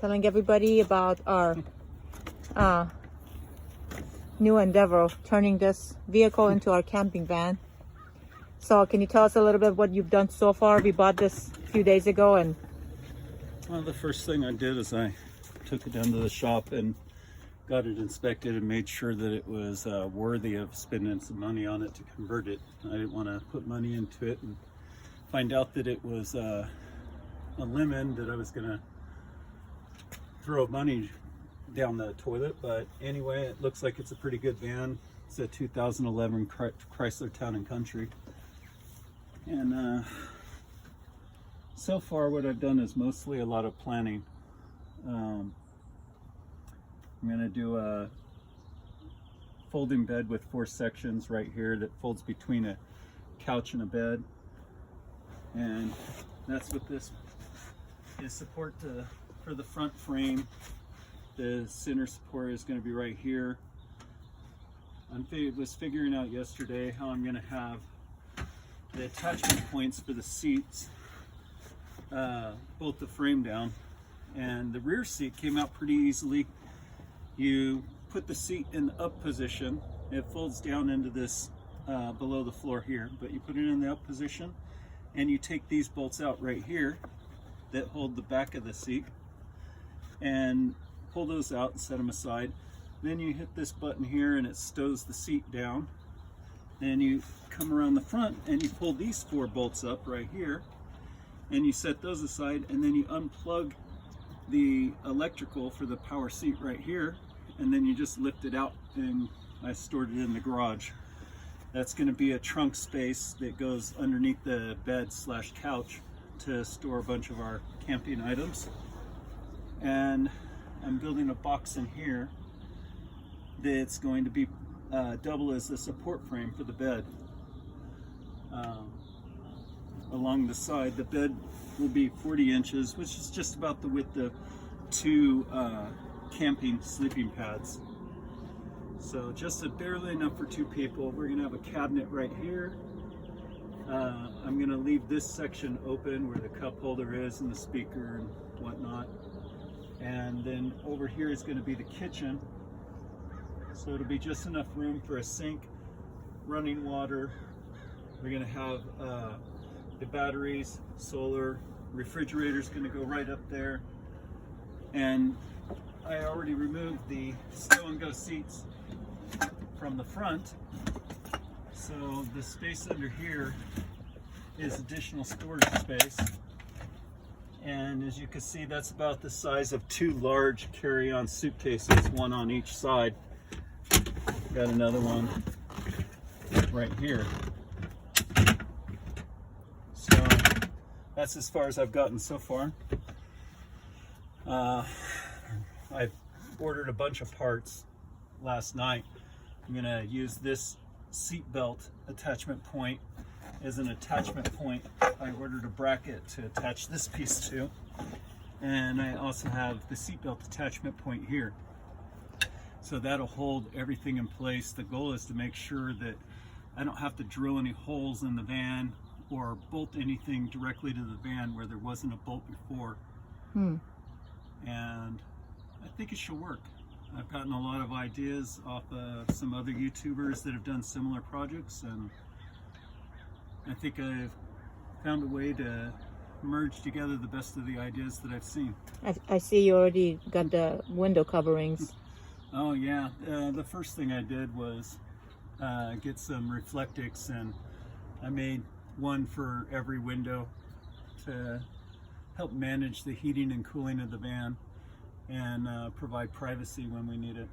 telling everybody about our new endeavor of turning this vehicle into our camping van. So can you tell us a little bit what you've done so far? We bought this a few days ago, and well, the first thing I did is I took it down to the shop and got it inspected and made sure that it was worthy of spending some money on it to convert it. I didn't want to put money into it and find out that it was a lemon that I was going to throw money down the toilet. But anyway, it looks like it's a pretty good van. It's a 2011 Chrysler Town Country. And so far what I've done is mostly a lot of planning. I'm going to do a folding bed with 4 sections right here that folds between a couch and a bed. And that's what this is, support for the front frame. The center support is going to be right here. I was figuring out yesterday how I'm going to have the attachment points for the seats, bolt the frame down, and the rear seat came out pretty easily. You put the seat in the up position, it folds down into this below the floor here, but you put it in the up position and you take these bolts out right here that hold the back of the seat and pull those out and set them aside. Then you hit this button here and it stows the seat down. Then you come around the front and you pull these 4 bolts up right here and you set those aside, and then you unplug the electrical for the power seat right here, and then you just lift it out, and I stored it in the garage. That's going to be a trunk space that goes underneath the bed / couch to store a bunch of our camping items. And I'm building a box in here that's going to be double as the support frame for the bed. Along the side, the bed will be 40 inches, which is just about the width of 2 camping sleeping pads. So just barely enough for 2 people. We're gonna have a cabinet right here. I'm gonna leave this section open where the cup holder is and the speaker and whatnot. And then over here is gonna be the kitchen. So it'll be just enough room for a sink, running water. We're gonna have the batteries, solar, refrigerator's gonna go right up there. And I already removed the stow and go seats from the front. So the space under here is additional storage space. And as you can see, that's about the size of 2 large carry-on suitcases, 1 on each side. Got another one right here. So that's as far as I've gotten so far. I ordered a bunch of parts last night. I'm gonna use this seat belt attachment point as an attachment point. I ordered a bracket to attach this piece to, and I also have the seat belt attachment point here. So that'll hold everything in place. The goal is to make sure that I don't have to drill any holes in the van or bolt anything directly to the van where there wasn't a bolt before. And I think it should work. I've gotten a lot of ideas off of some other YouTubers that have done similar projects, and I think I've found a way to merge together the best of the ideas that I've seen. I see you already got the window coverings. Oh yeah, the first thing I did was get some Reflectix, and I made one for every window to help manage the heating and cooling of the van and provide privacy when we need it.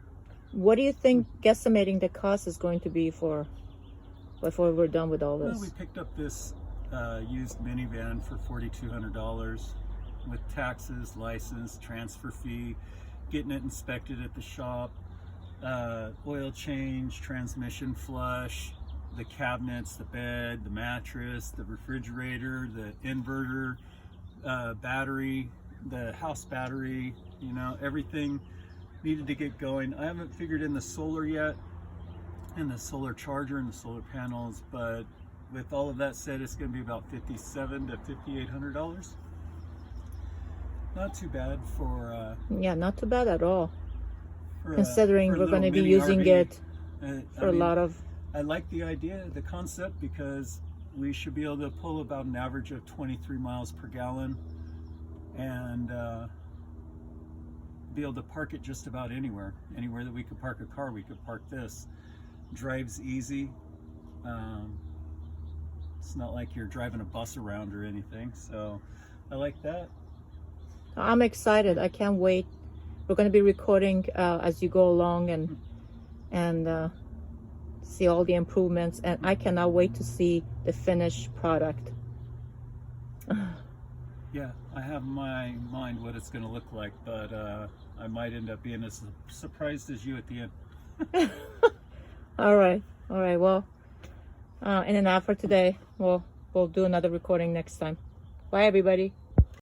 What do you think guesstimating the cost is going to be for before we're done with all this? Well, we picked up this used minivan for $4,200 with taxes, license, transfer fee, getting it inspected at the shop, oil change, transmission flush, the cabinets, the bed, the mattress, the refrigerator, the inverter, battery, the house battery, you know, everything needed to get going. I haven't figured in the solar yet, and the solar charger and the solar panels, but with all of that said, it's going to be about $5,700 to $5,800. Not too bad for Yeah, not too bad at all. for, Considering for a we're little going to be mini using RV. it I for a mean, lot of. I like the idea, the concept, because we should be able to pull about an average of 23 miles per gallon and be able to park it just about anywhere. Anywhere that we could park a car, we could park this. Drives easy. It's not like you're driving a bus around or anything, so I like that. I'm excited. I can't wait. We're going to be recording as you go along and see all the improvements, and I cannot wait to see the finished product. Yeah, I have in my mind what it's going to look like, but I might end up being as surprised as you at the end. All right. Well, in and out for today. We'll do another recording next time. Bye, everybody.